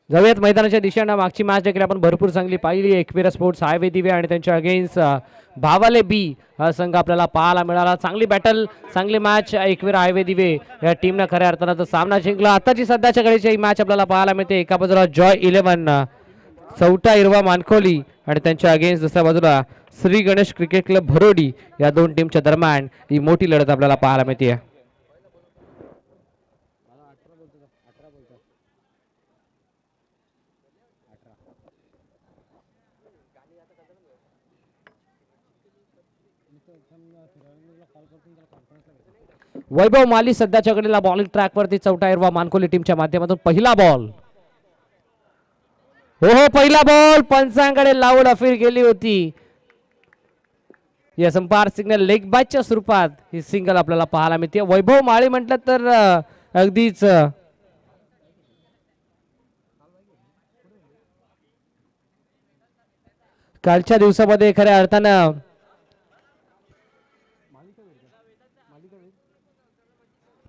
जाऊयात मैदानाच्या दिशेनं. मागची मॅच देखील आपण भरपूर चांगली पाहिली. एकविरा स्पोर्ट्स हायवे दिवे आणि त्यांच्या अगेन्स्ट भावाले बी हा संघ आपल्याला पाहायला मिळाला. चांगली बॅटल, चांगली मॅच. एकविरा हायवे दिवे या टीमनं खऱ्या अर्थानं सामना जिंकला. आताची सध्याच्या घडीची ही मॅच आपल्याला पाहायला मिळते. एका बाजूला जॉय 11 चौटा इरवा मानखोली आणि त्यांच्या अगेन्स्ट दुसऱ्या बाजूला श्री गणेश क्रिकेट क्लब भरोडी. या दोन टीमच्या दरम्यान ही मोठी लढत आपल्याला पाहायला मिळते. वैभव माली सध्याच्या घडीला बॉलिंग ट्रॅक वरती चौथा इरवा मानकोली टीमच्या माध्यमातून पहिला बॉल. हो पहिला बॉल पंचांकडे लावून अफीर गेली होती. या संपार सिग्नल लेग बायच्या स्वरूपात ही सिंगल आपल्याला पाहायला मिळते. वैभव माळी म्हटलं तर अगदीच कालच्या दिवसामध्ये खऱ्या अर्थानं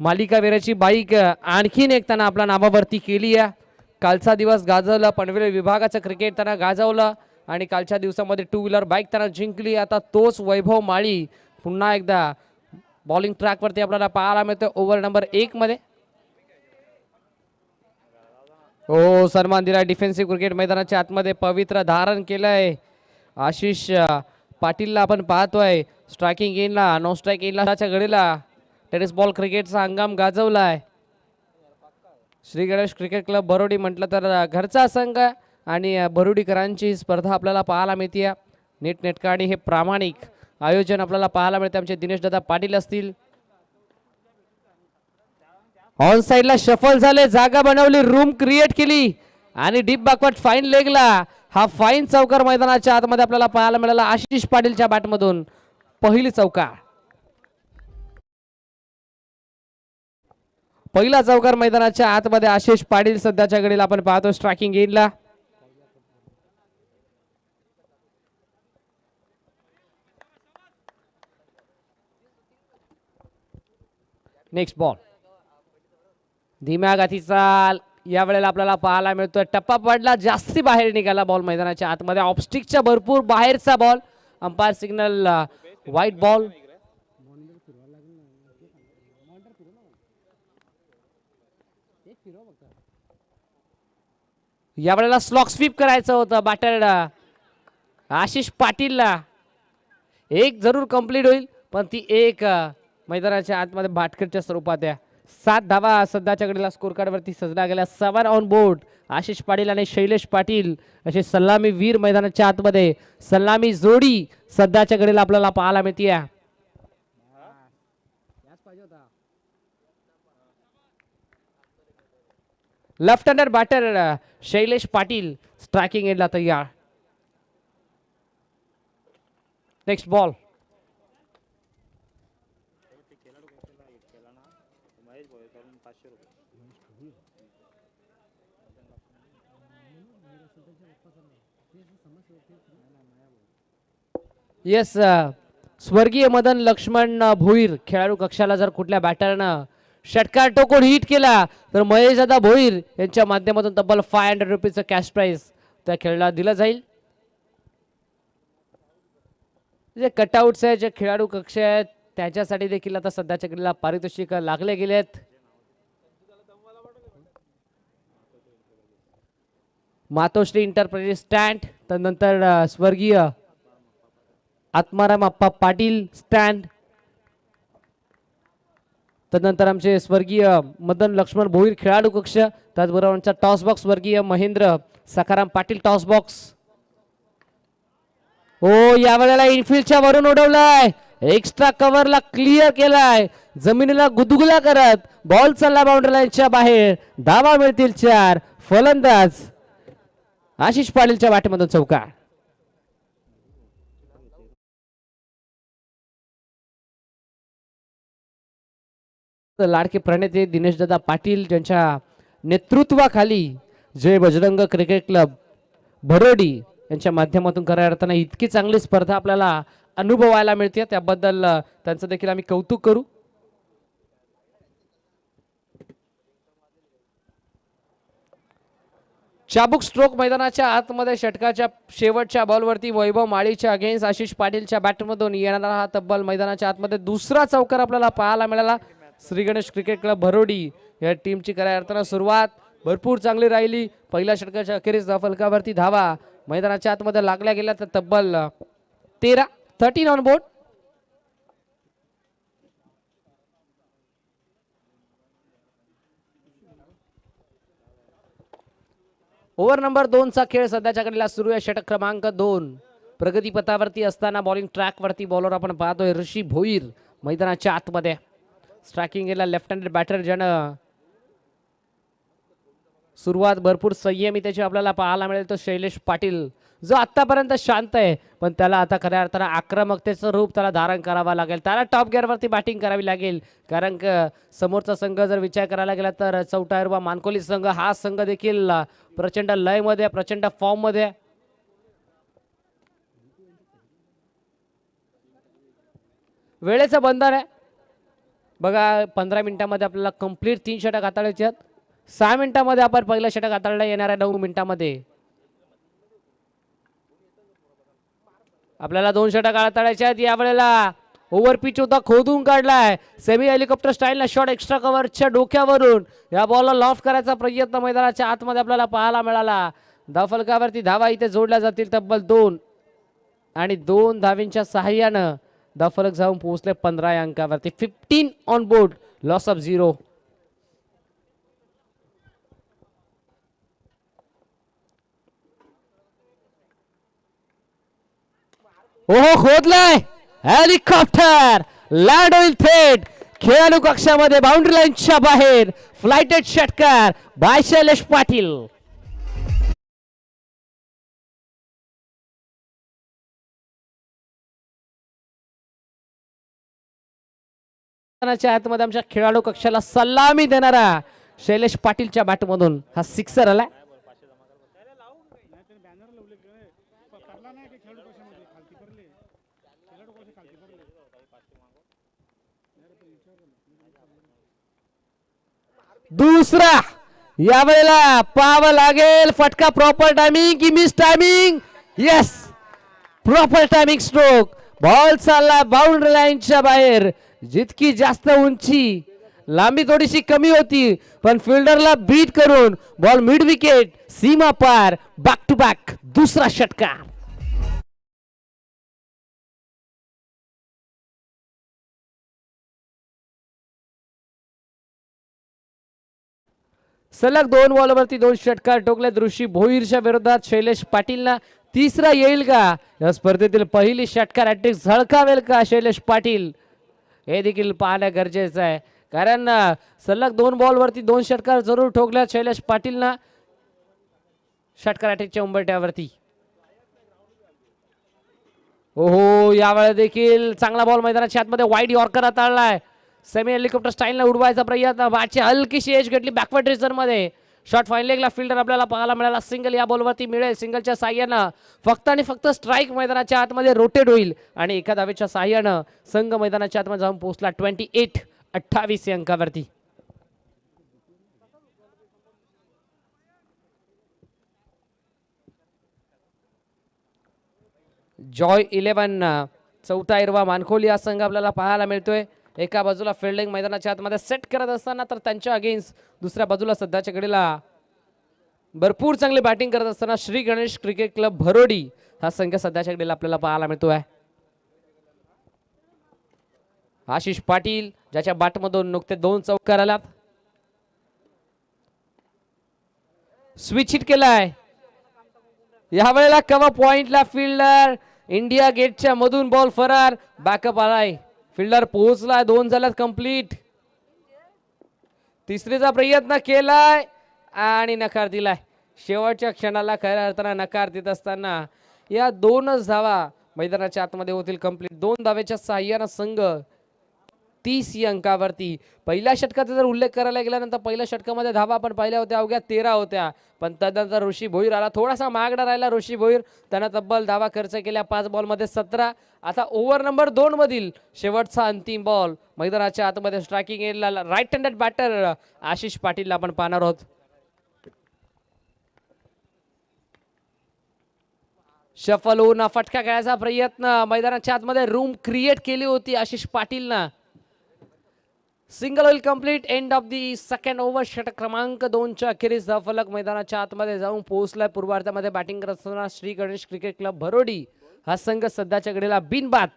मालिकावीराची बाईक आणखीन एक त्यांना आपल्या नावावरती केली आहे. कालचा दिवस गाजवला. पनवेल विभागाचं क्रिकेट त्यांना गाजवलं आणि कालच्या दिवसामध्ये 2 व्हीलर बाईक त्यांना जिंकली. आता तोच वैभव माळी पुन्हा एकदा बॉलिंग ट्रॅकवरती आपल्याला पाहायला मिळतो ओव्हर नंबर 1 मध्ये. हो सन्मान दिला. डिफेन्सिव्ह क्रिकेट मैदानाच्या आतमध्ये पवित्र धारण केलंय. आशिष पाटीलला आपण पाहतोय. स्ट्रायकिंग इनला, नो स्ट्राईक इनला घडीला टेनिस बॉल क्रिकेटचा हंगाम गाजवलाय. श्री गणेश क्रिकेट क्लब भरोडी म्हटलं तर घरचा संघ आणि भरोडीकरांची स्पर्धा आपल्याला पाहायला मिळते. नीटनेटका आणि हे प्रामाणिक आयोजन आपल्याला पाहायला मिळते. आमचे दिनेश दादा पाटील असतील. ऑन साइडला शफल झाले, जागा बनवली, रूम क्रिएट केली आणि डीप बॅकवर्ड फाईन लेगला हा फाईन चौकार मैदानाच्या आतमध्ये आपल्याला पाहायला मिळाला. आशिष पाटीलच्या बॅटमधून पहिली चौकार. पहिला चौकार मैदानाच्या आतमध्ये आशिष पाटील सध्याच्या घडीला आपण पाहतो स्ट्रायकिंग इनला. नेक्स्ट बॉल धीम्या गतीचा या वेळेला आपल्याला पाहायला मिळतोय. टप्पा पडला, जास्ती बाहेर निघाला बॉल मैदानाच्या आतमध्ये. ऑफस्टिकच्या भरपूर बाहेरचा ball. Umpire signal white ball. या वेळेला स्लॉक स्वीप करायचं होतं बॅटर आशिष पाटीलला. एक जरूर कंप्लीट होईल पण ती एक मैदानाच्या आतमध्ये भाटकरच्या स्वरूपात आहे. 7 धावा सध्याच्या घडीला स्कोर कार्ड वरती सजला गेला. 7 ऑन बोर्ड. आशिष पाटील आणि शैलेश पाटील असे सलामी वीर मैदानाच्या आतमध्ये. सलामी जोडी सध्याच्या घडीला आपल्याला पाहायला मिळते. Left hander batter Shailesh Patil striking एंडला तयार. Next ball. येस स्वर्गीय मदन लक्ष्मण भोईर खेळाडू कक्षाला जर कुठल्या बॅटरनं षटकार टोकून हिट केला तर महेशदादा भोईर यांच्या माध्यमातून तब्बल 500 रुपीचं कॅश प्राइज त्या खेळाला दिलं जाईल. जे कटआउट्स आहे, जे खेळाडू कक्ष आहेत त्याच्यासाठी देखील आता सध्याच्या घडीला पारितोषिक लागले गेलेत. मातोश्री इंटरप्राइजेस स्टँड, त्यानंतर स्वर्गीय आत्माराम अप्पा पाटील स्टँड, तदनंतर आमचे स्वर्गीय मदन लक्ष्मण भोईर खेळाडू कक्ष, त्याचबरोबर आमचा टॉस बॉक्स स्वर्गीय महेंद्र सखाराम पाटील टॉस बॉक्स. हो या वेळेला इनफिल्डच्या वरून उडवलाय, एक्स्ट्रा कव्हरला क्लिअर केलाय, जमिनीला गुदगुला करत बॉल चालला बाउंड्री लाईनच्या बाहेर. धावा मिळतील 4. फलंदाज आशिष पाटीलच्या बॅटमधून चौकार. लाडके प्रणेते दिनेशदादा पाटील ज्यांच्या नेतृत्वाखाली जय बजरंग क्रिकेट क्लब भरोडी यांच्या माध्यमातून खऱ्या अर्थानं इतकी चांगली स्पर्धा आपल्याला अनुभवायला मिळते, त्याबद्दल त्यांचं देखील आम्ही कौतुक करू. चाबूक स्ट्रोक मैदानाच्या आतमध्ये षटकाच्या शेवटच्या बॉलवरती वैभव माळीच्या अगेन्स्ट आशिष पाटीलच्या बॅटमधून येणारा हा तब्बल मैदानाच्या आतमध्ये दुसरा चौकार आपल्याला पाहायला मिळाला. श्री गणेश क्रिकेट क्लब भरोडी या टीमची खऱ्या अर्थानं सुरुवात भरपूर चांगली राहिली. पहिल्या षटकाच्या अखेरीस फलकावरती धावा मैदानाच्या आतमध्ये लागल्या गेल्या तर तब्बल 13 ऑन बोर्ड. ओव्हर नंबर 2 चा खेळ सध्याच्या घडीला सुरू आहे. षटक क्रमांक 2 प्रगतीपथावरती असताना बॉलिंग ट्रॅक वरती बॉलर आपण पाहतोय ऋषी भोईर मैदानाच्या आतमध्ये. स्ट्रायकिंग गेला लेफ्ट हँडेड बॅटर ज्यानं सुरुवात भरपूर संयमी त्याची आपल्याला पाहायला मिळेल तो शैलेश पाटील जो आतापर्यंत शांत आहे पण त्याला आता खऱ्या अर्थानं आक्रमकतेचं रूप त्याला धारण करावा लागेल. त्याला टॉप गिअरवरती बॅटिंग करावी लागेल कारण समोरचा संघ जर विचार करायला गेला तर चौटायरवा मानकोली संघ हा संघ देखील प्रचंड लयमध्ये प्रचंड फॉर्म मध्ये. वेळेचं बंधन आहे बघा. 15 मिनिटांमध्ये आपल्याला कंप्लीट 3 षटक हाताळायचे आहेत. 6 मिनिटांमध्ये आपण पहिलं षटक हाताळलं येणार आहे. 9 मिनिटांमध्ये आपल्याला 2 षटक हाताळायचे आहेत. यावेळेला ओव्हर पिच होता खोदून काढलाय. सेमी हेलिकॉप्टर स्टाईलला शॉट एक्स्ट्रा कव्हरच्या डोक्यावरून या बॉलला लॉफ्ट करायचा प्रयत्न मैदानाच्या आतमध्ये आपल्याला पाहायला मिळाला. धावफलकावरती धावा इथे जोडल्या जातील तब्बल 2 आणि 2 धावींच्या सहाय्यानं धावफलक जाऊन पोहोचले 15 या अंकावरती. 15 ऑन बोर्ड, लॉस ऑफ 0. ओहो खोदलाय हेलिकॉप्टर लँड होईल थेट खेळाडू कक्षामध्ये बाउंड्री लाईनच्या बाहेर. फ्लाइटेड षटकार बाय शैलेश पाटील. आतमध्ये आमच्या खेळाडू कक्षाला सलामी देणारा शैलेश पाटीलच्या बॅटमधून हा सिक्सर आलाय. दुसरा यावेळेला पाहावं लागेल फटका प्रॉपर टायमिंग की miss timing. Yes proper timing stroke. Ball चालला बाउंड्री लाईनच्या बाहेर. जितकी जास्त उंची लांबी थोडीशी कमी होती पण फिल्डरला बीट करून बॉल मिड विकेट सीमा पार. बॅक टू बॅक दुसरा षटकार. सलग 2 बॉलवरती 2 षटकार ठोकले. ऋषी भोईरच्या विरोधात शैलेश पाटीलना तिसरा येईल का या स्पर्धेतील पहिली षटकार हॅट्रिक झळकावेल का शैलेश पाटील हे देखील पाहणं गरजेचं आहे कारण सलग 2 बॉलवरती 2 षटकार जरूर ठोकल्या शैलेश पाटीलना षटकार हॅट्रिकच्या उंबरठ्यावरती. ओहो यावेळेला देखील चांगला बॉल मैदानाच्या आतमध्ये वाईड यॉर्कर हाताळलाय. सेमी हेलिकॉप्टर स्टाईलने उडवायचा प्रयत्न. बॅटची हलकीशी एज घेतली बॅकवर्ड रेझर मध्ये. शॉट फाईन लेगला फिल्डर आपल्याला पाहायला मिळाला. सिंगल या बॉलवरती मिळेल. सिंगलच्या साह्यानं फक्त आणि फक्त स्ट्राईक मैदानाच्या आतमध्ये रोटेट होईल आणि एका धावेच्या साह्यानं संघ मैदानाच्या आतमध्ये जाऊन पोहोचला 28 या अंकावरती. जॉय 11 चौथा इरवा मानखोली हा संघ आपल्याला पाहायला मिळतोय. एका बाजूला फिल्डिंग मैदानाच्या आतमध्ये सेट करत असताना तर त्यांच्या अगेन्स्ट दुसऱ्या बाजूला सध्याच्या घडीला भरपूर चांगली बॅटिंग करत असताना श्री गणेश क्रिकेट क्लब भरोडी हा संघ सध्याच्या घडीला आपल्याला पाहायला मिळतोय. आशिष पाटील ज्याच्या बॅटमधून नुकते 2 चौकार आलात. स्विच हिट केलाय यावेळेला. कव्हर पॉइंटला फिल्डर इंडिया गेटच्या मधून बॉल फरार. बॅकअप आलाय. फिल्डर पोहोचलाय. 2 झाल्यात कंप्लीट. तिसरीचा प्रयत्न केलाय आणि नकार दिलाय. शेवटच्या क्षणाला खऱ्या अर्थानं नकार देत असताना या 2च धावा मैदानाच्या आतमध्ये होतील कंप्लीट. 2 धावेच्या साह्यानं संघ 30 या अंकावरती. पहिल्या षटकाचा जर उल्लेख करायला गेल्यानंतर पहिल्या षटकामध्ये धावा आपण पाहिल्या होत्या अवघ्या 13 होत्या पण त्यानंतर ऋषी भोईर आला. थोडासा महागडा राहिला ऋषी भोईर. त्यानं तब्बल धावा खर्च केल्या 5 बॉलमध्ये 17. आता ओव्हर नंबर 2 मधील शेवटचा अंतिम बॉल मैदानाच्या आतमध्ये स्ट्रायकिंग एंडला राईट हँडेड बॅटर आशिष पाटीलला आपण पाहणार आहोत. शफल होऊन फटका खेळायचा प्रयत्न, मैदानाच्या आतमध्ये रूम क्रिएट केली होती आशिष पाटीलनं. सिंगल होईल complete. End of the second over. षटक क्रमांक 2च्या अखेरीस फलक मैदानाच्या आतमध्ये जाऊन पोहोचलाय. पूर्वार्धामध्ये बॅटिंग करत असताना श्री गणेश क्रिकेट क्लब भरोडी हा संघ सध्याच्या घडीला बिनबाद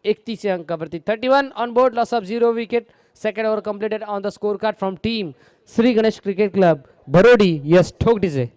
31 अंकावरती. 31 on board. Loss of 0 wicket. Second over completed on the score card from team Shri Ganesh cricket club Bharodi. Yes ठोक डीजे.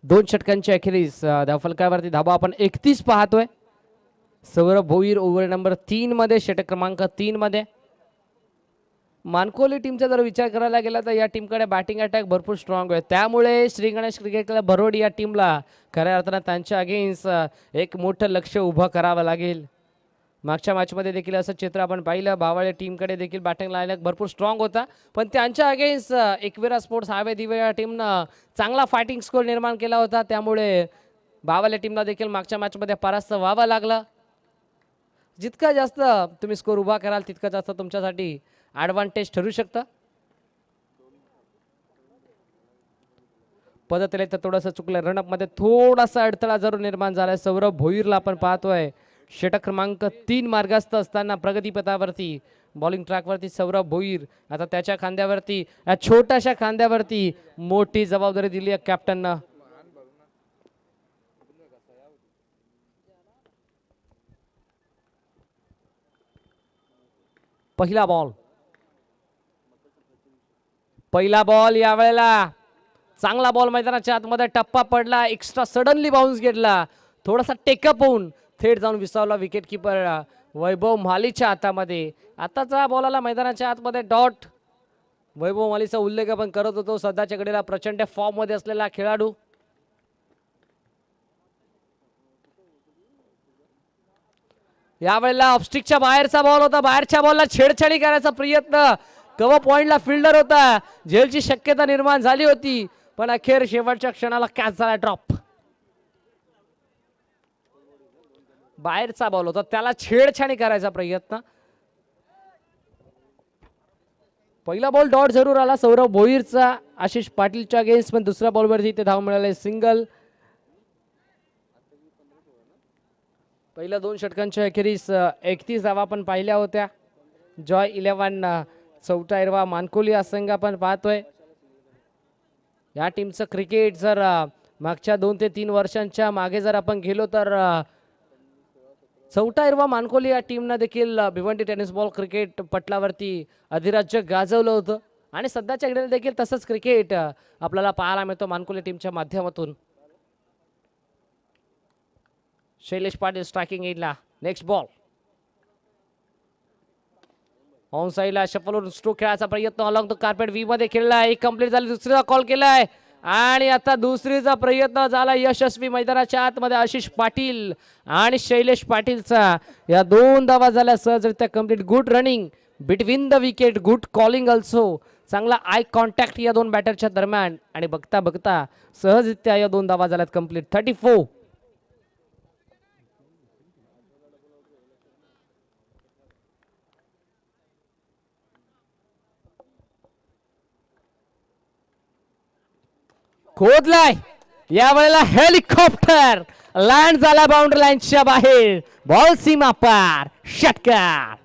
दोन षटकांच्या अखेरीस धावफलकावरती धाबा आपण 31 पाहतोय. सौरभ भोईर ओव्हर नंबर 3 मध्ये, षटक क्रमांक 3 मध्ये. मानकोली टीमचा जर विचार करायला गेला तर या टीमकडे बॅटिंग अटॅक भरपूर स्ट्रॉंग आहे. त्यामुळे श्री गणेश क्रिकेट क्लब भरोडी या टीमला खऱ्या अर्थानं त्यांच्या अगेन्स्ट एक मोठं लक्ष उभं करावं लागेल. मागच्या मॅचमध्ये देखील असं चित्र आपण पाहिलं. बावळे टीमकडे देखील बॅटिंग लाईनअप भरपूर स्ट्रॉंग होता, पण त्यांच्या अगेन्स्ट एकविरा स्पोर्ट्स हावे दिवे या टीमनं चांगला फायटिंग स्कोर निर्माण केला होता. त्यामुळे बावळे टीमला देखील मागच्या मॅचमध्ये परास्त व्हावं लागलं. जितका जास्त तुम्ही स्कोर उभा कराल तितका जास्त तुमच्यासाठी ॲडव्हान्टेज ठरू शकतं. पद्धतीने तर थोडंसं चुकलं. रनअपमध्ये थोडासा अडथळा जरूर निर्माण झालाय. सौरभ भोईरला आपण पाहतोय षटक क्रमांक 3 मार्गस्थ असताना प्रगतीपथावरती बॉलिंग ट्रॅकवरती सौरभ भोईर. आता त्याच्या खांद्यावरती, या छोट्याशा खांद्यावरती मोठी जबाबदारी दिली आहे कॅप्टननं. पहिला बॉल यावेळेला चांगला बॉल मैदानाच्या आतमध्ये टप्पा पडला. एक्स्ट्रा सडनली बाउन्स घेतला. थोडासा टेकअप होऊन थेट जाऊन विसावला विकेट किपर वैभव मालीच्या हातामध्ये. आताचा बॉलाला मैदानाच्या आतमध्ये डॉट. वैभव मालीचा उल्लेख आपण करत होतो. सध्याच्या घडीला प्रचंड फॉर्म मध्ये असलेला खेळाडू. यावेळेला ऑफस्टिकच्या बाहेरचा बॉल होता. बाहेरच्या बॉलला छेडछाडी करायचा प्रयत्न. कव्हर पॉइंटला फिल्डर होता. झेलची शक्यता निर्माण झाली होती, पण अखेर शेवटच्या क्षणाला कॅच झाला. ड्रॉप. बाहेरचा बॉल होता, त्याला छेडछाडी करायचा प्रयत्न. पहिला बॉल डॉट जरूर आला सौरभ भोईरचा आशिष पाटीलच्या अगेन्स्ट, पण दुसऱ्या बॉलवरती ते धाव मिळाले सिंगल. पहिल्या 2 षटकांच्या अखेरीस 31 धावा आपण पाहिल्या होत्या. जॉय 11 चौथा इरवा मानकोली हा संघ आपण पाहतोय. या टीमचं क्रिकेट जर मागच्या 2 ते 3 वर्षांच्या मागे जर आपण गेलो तर चौथा इरवा मानकोली या टीमनं देखील भिवंडी टेनिस बॉल क्रिकेट पटलावरती अधिराज्य गाजवलं होतं, आणि सध्याच्या घडीला देखील तसंच क्रिकेट आपल्याला पाहायला मिळतो मानकोली टीमच्या माध्यमातून. शैलेश पाटील स्ट्रायकिंग एजला. नेक्स्ट बॉल ऑन साईडला शफलून स्ट्रोक खेळायचा प्रयत्न अलॉंग द कार्पेट वी मध्ये खेळला. एक कंप्लीट झाली. दुसरीचा कॉल केलाय आणि आता दुसरीचा प्रयत्न झाला यशस्वी. मैदानाच्या आतमध्ये आशिष पाटील आणि शैलेश पाटीलचा या 2 धावा झाल्या सहजरित्या complete. Good running between the wicket, good calling also. चांगला आय कॉन्टॅक्ट या 2 बॅटरच्या दरम्यान, आणि बघता बघता सहजरित्या या 2 धावा झाल्यात कंप्लीट. 34. खोदलाय यावेळेला हेलिकॉप्टर. लँड झाला बाउंड्री लाईनच्या बाहेर. बॉल सीमा पार. षटकार.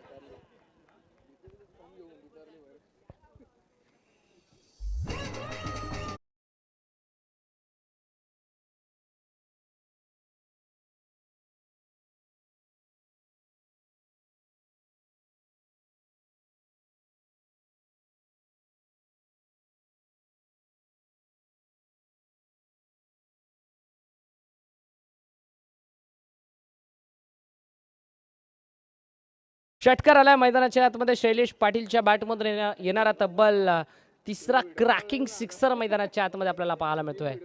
षटकार आला मैदानाच्या आतमध्ये. शैलेश पाटीलच्या बॅटमधून येणारा तब्बल तिसरा क्रॅकिंग सिक्सर मैदानाच्या आतमध्ये आपल्याला पाहायला मिळतोय.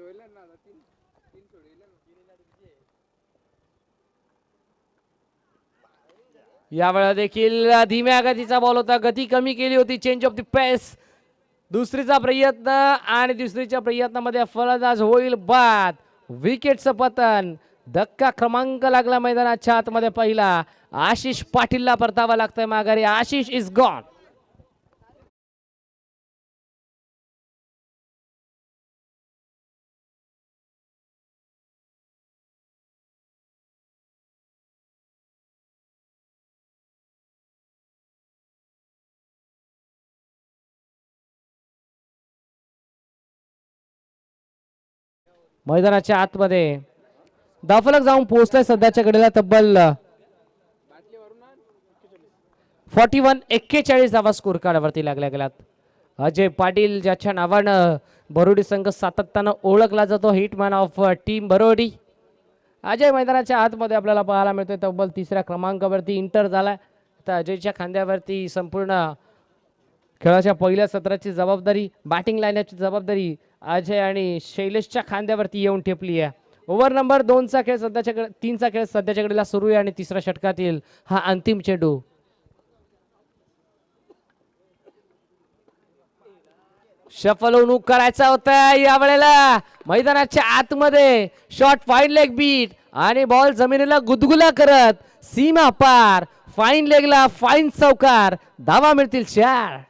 यावेळेला देखील धीम्या गतीचा बॉल होता, गती कमी केली होती. चेंज ऑफ द पेस, दुसरीचा प्रयत्न आणि दुसरीच्या प्रयत्नामध्ये फलंदाज होईल बाद. विकेटचं पतन. धक्का क्रमांक लागला मैदानाच्या आतमध्ये पहिला. आशिष पाटीलला परतावा लागतोय माघारी. Ashish is gone. मैदानाच्या आतमध्ये दाफलक जाऊन पोहोचलाय सध्याच्या घडीला तब्बल 41-41 धावा स्कोर कार्डवरती लागल्या गेल्यात. अजय पाटील ज्याच्या नावानं बरोडी संघ सातत्यानं ओळखला जातो, हिटमॅन ऑफ टीम बरोडी. अजय मैदानाच्या आतमध्ये आपल्याला पाहायला मिळतोय. तब्बल तिसऱ्या क्रमांकावरती इंटर झालाय. तर अजयच्या खांद्यावरती संपूर्ण खेळाच्या पहिल्या सत्राची जबाबदारी, बॅटिंग लाईनची जबाबदारी अजय आणि शैलेशच्या खांद्यावरती येऊन ठेपली आहे. ओव्हर नंबर 2चा खेळ सध्याच्या 3चा खेळ सध्याच्या घडीला सुरू आहे आणि तिसऱ्या षटकातील हा अंतिम चेंडू. शफलवणूक करायचा होता यावेळेला मैदानाच्या आतमध्ये. शॉट फाईन लेग बीट आणि बॉल जमिनीला गुदगुला करत सीमा पार. फाईन लेगला फाईन चौकार. धावा मिळतील 4.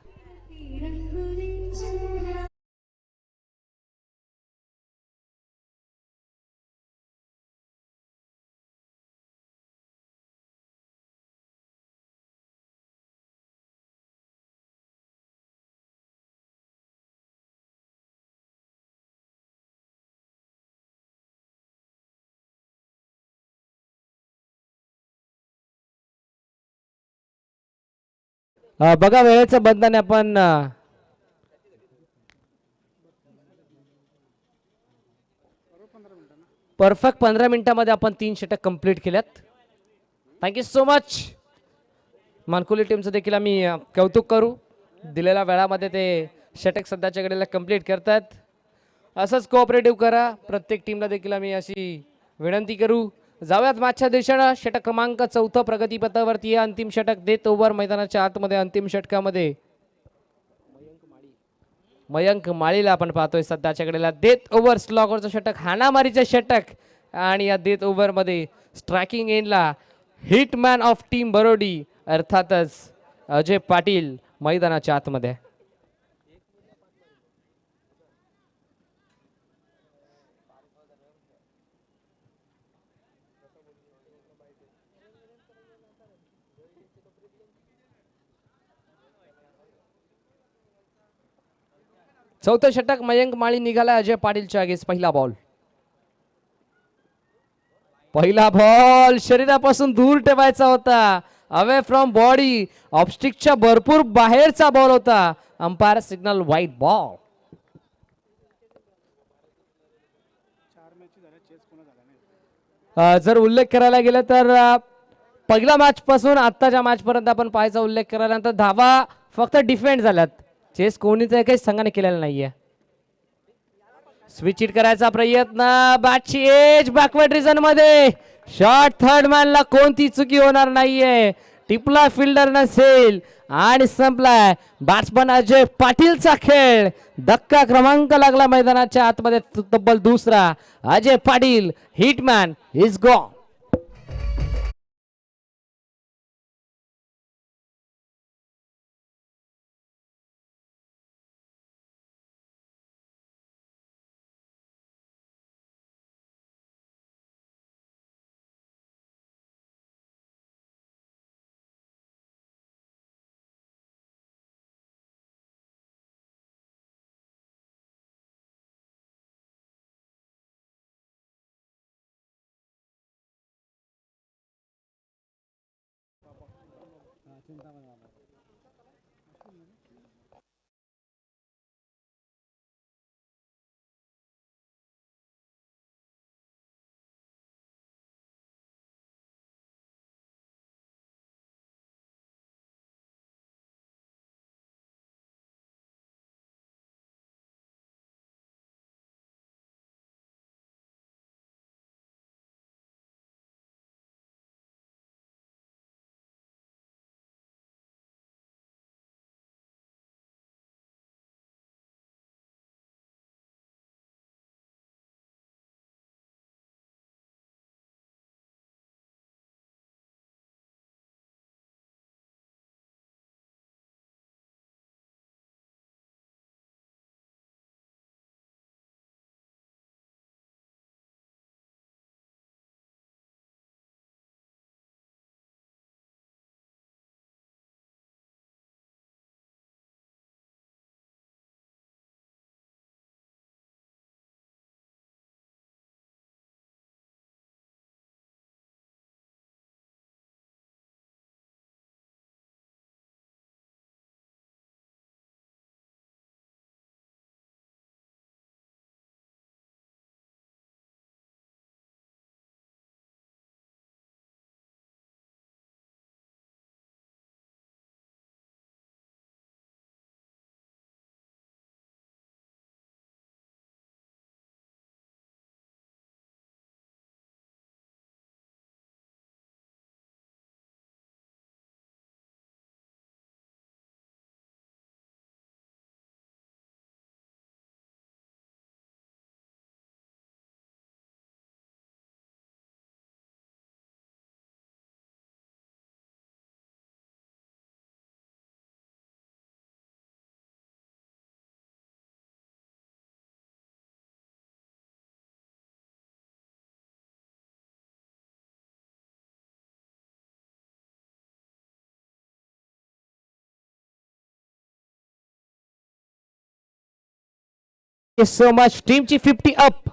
बघा वेळेचं बंधन आपण परफेक्ट 15 मिनिटांमध्ये आपण 3 षटक कंप्लीट केल्यात. Thank you so much. मानकुली टीमचं देखील आम्ही कौतुक करू. दिलेल्या वेळामध्ये ते षटक सध्याच्या घडीला कंप्लीट करतात. असंच कोऑपरेटिव्ह करा. प्रत्येक टीमला देखील आम्ही अशी विनंती करू. जाऊयात मागच्या दिशेनं. षटक क्रमांक 4 प्रगतीपथावरती अंतिम षटक देत ओव्हर मैदानाच्या आतमध्ये. अंतिम षटकामध्ये मयंक माळीला आपण पाहतोय सध्याच्या घडीला. देत ओव्हर स्लॉगरचं षटक, हाणामारीचं षटक. आणि या देत ओव्हर मध्ये स्ट्रायकिंग एंडला हिटमॅन ऑफ टीम बरोडी अर्थातच अजय पाटील मैदानाच्या आतमध्ये. चौथं षटक मयंक माळी निघाला अजय पाटीलच्या आगेस. पहिला बॉल शरीरापासून दूर ठेवायचा होता. Away from body. ऑफस्टिकच्या भरपूर बाहेरचा बॉल होता. Umpire signal white ball. जर उल्लेख करायला गेला तर पहिल्या मॅच पासून आत्ताच्या मॅच पर्यंत आपण पाहायचा उल्लेख केल्यानंतर धावा फक्त डिफेंड झाल्यात. चेस कोणीच काही संघाने केलेला नाहीये. स्विच हिट करायचा प्रयत्न. बॅटची एज बॅकवर्ड रिजन मध्ये. शॉट थर्ड मॅनला कोणती चुकी होणार नाहीये. टिपला फिल्डर नसेल आणि संपलाय. बॅट्समन अजय पाटीलचा खेळ. धक्का क्रमांक लागला मैदानाच्या आतमध्ये. तब्बल दुसरा. Ajay Patil hitman is gone. So much टीमची 50 अप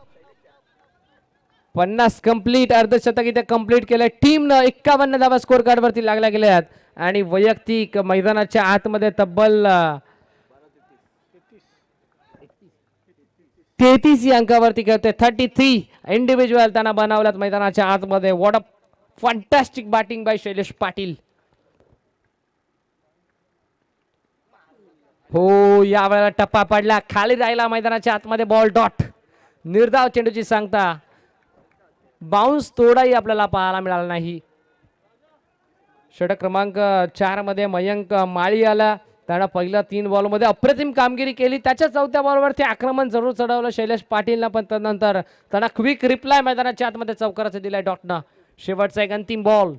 50 कंप्लीट अर्धशतक इथे कंप्लीट केलंय टीमनं 51 धावा स्कोर कार्ड वरती लागल्या गेल्यात आणि वैयक्तिक मैदानाच्या आतमध्ये तब्बल 33 अंकावरती खेळते 33 इंडिव्हिज्युअल त्यांना बनवल्यात मैदानाच्या आतमध्ये what a fantastic batting by Shailesh Patil हो या वेळेला टप्पा पडला खाली राहिला मैदानाच्या आतमध्ये बॉल डॉट निर्धाव चेंडूची सांगता बाउन्स तोडाही आपल्याला पाहायला मिळाला नाही षटक क्रमांक 4 मध्ये मयंक माळी आला त्यानं पहिल्या 3 बॉलमध्ये अप्रतिम कामगिरी केली त्याच्या चौथ्या बॉलवरती आक्रमण जरूर चढवलं शैलेश पाटीलनं पण त्यानंतर त्यांना क्विक रिप्लाय मैदानाच्या आतमध्ये चौकाराचा दिलाय डॉटनं शेवटचा एक अंतिम बॉल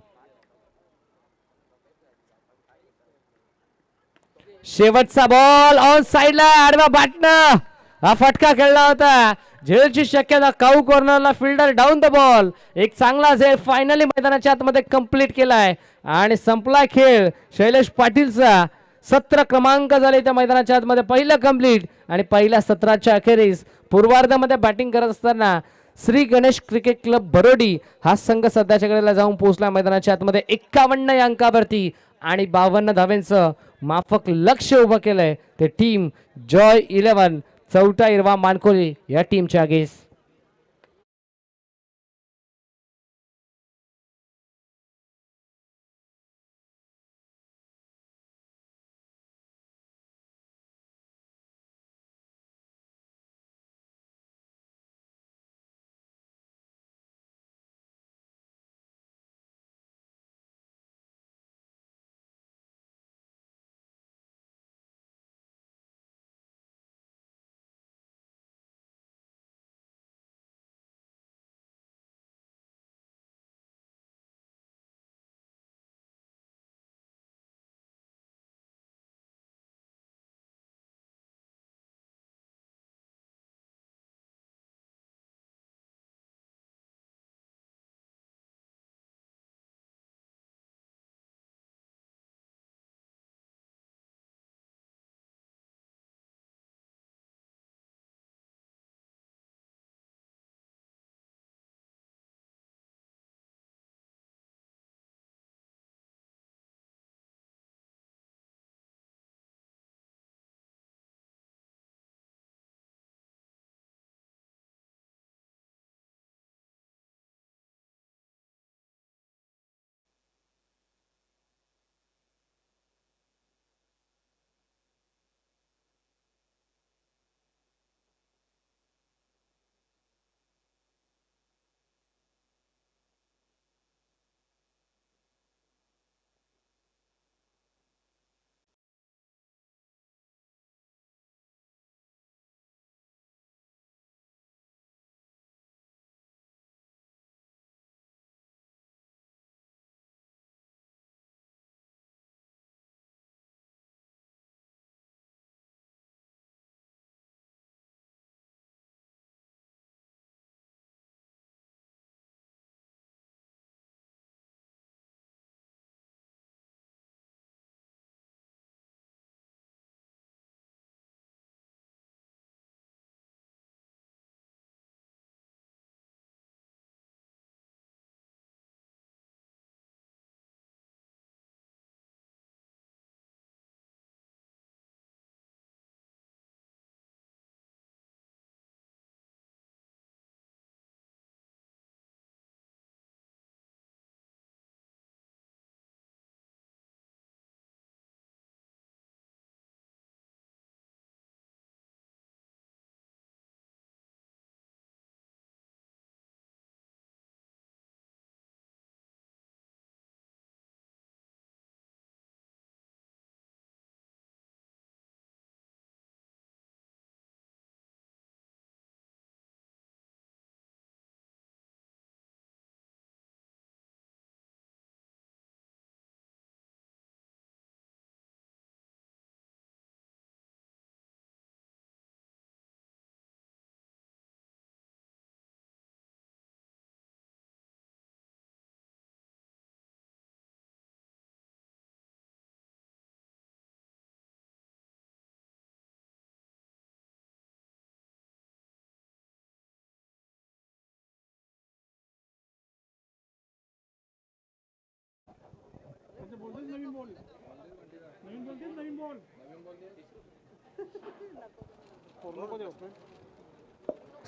शेवटचा बॉल ऑन साइडला आडव्या बॅटनं हा फटका खेळला होता झेलची शक्यता काऊ कॉर्नरला फिल्डर डाऊन द बॉल एक चांगला झेल फायनली मैदानाच्या आतमध्ये कंप्लीट केलाय आणि संपला खेळ शैलेश पाटीलचा 17 क्रमांक झाले त्या मैदानाच्या आतमध्ये पहिलं कंप्लीट आणि पहिल्या सत्राच्या अखेरीस पूर्वार्धामध्ये बॅटिंग करत असताना श्री गणेश क्रिकेट क्लब बरोडी हा संघ सध्याच्या घडीला जाऊन पोहोचला मैदानाच्या आतमध्ये 51 या अंकावरती आणि 52 धाव्यांचं माफक लक्ष उभं केलंय ते टीम जॉय 11 चौटा इरवा मानकोली या टीमच्या आगेस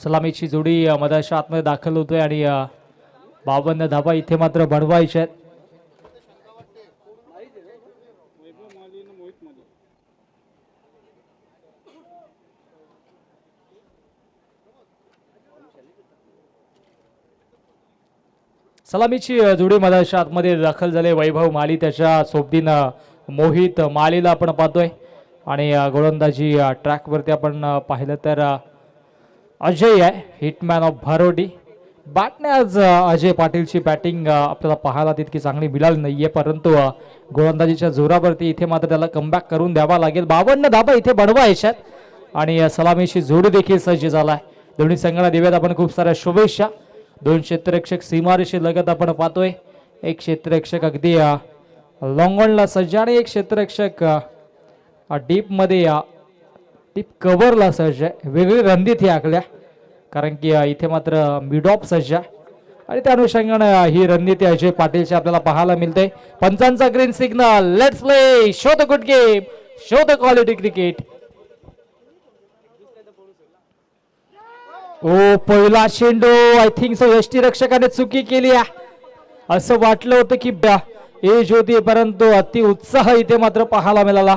सलामीची जोडी मधाच्या आतमध्ये दाखल होतोय आणि 52 धाबा इथे मात्र बनवायच्या आहेत. सलामीची जोडी मधाच्या आतमध्ये दाखल झाले. वैभव माली त्याच्या सोबतीनं मोहित मालीला आपण पाहतोय आणि गोलंदाजी ट्रॅक वरती आपण पाहिलं तर अजय आहे, हिटमॅन ऑफ भारोडी. बॅटने आज अजय पाटीलची बॅटिंग आपल्याला पाहायला तितकी चांगली मिळाली नाहीये, परंतु गोलंदाजीच्या जोरावरती इथे मात्र त्याला कमबॅक करून द्यावा लागेल. 52 धाबा इथे बनवायच्यात आणि सलामीची जोडी देखील सज्ज झालाय. दोन्ही संघाला देऊयात आपण खूप साऱ्या शुभेच्छा. 2 क्षेत्ररक्षक सीमारेषे लगत आपण पाहतोय. एक क्षेत्ररक्षक अगदी लॉंगॉनला सज्ज आणि एक क्षेत्ररक्षक डीप मध्ये डीप कव्हरला सज्ज आहे. वेगळी रणनीती ही आखल्या कारण की इथे मात्र मिड ऑफ सज्ज आहे आणि त्या अनुषंगाने ही रणनीती अजय पाटीलची आपल्याला पाहायला मिळते. पंचांचा green signal. Let's play. Show the good game. Show the quality cricket. ओ पहिला चेंडू. आय थिंक सो यष्टीरक्षकाने चुकी केली आहे असं वाटलं होतं की एज होती, परंतु अति उत्साह इथे मात्र पाहायला मिळाला.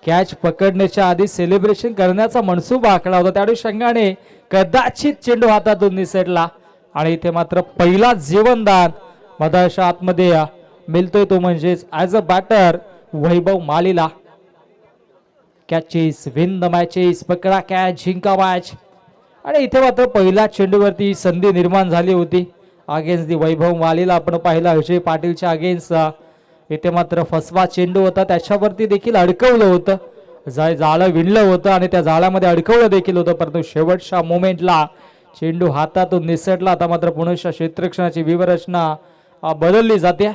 कॅच पकडण्याच्या आधी सेलिब्रेशन करण्याचा मनसुबा आखला होता, त्या अनुषंगाने कदाचित चेंडू हातातून निसटला आणि इथे मात्र पहिला जीवनदान मधाच्या आतमध्ये मिळतोय, तो म्हणजेच ऍज अ बॅटर वैभव मालीला. Catches win the matches. पकडा कॅच, जिंका मॅच. आणि इथे मात्र पहिल्या चेंडूवरती संधी निर्माण झाली होती अगेन्स्ट दी वैभव मालीला. आपण पाहिलं अजय पाटीलच्या अगेन्स्ट इथे मात्र फसवा चेंडू होता, त्याच्यावरती देखील अडकवलं होतं. जाळं विणलं होतं आणि त्या जाळ्यामध्ये अडकवलं देखील होतं, परंतु शेवटच्या मोमेंटला चेंडू हातातून निसटला. आता मात्र पुण्याच्या क्षेत्ररक्षणाची व्यूहरचना बदलली जाते.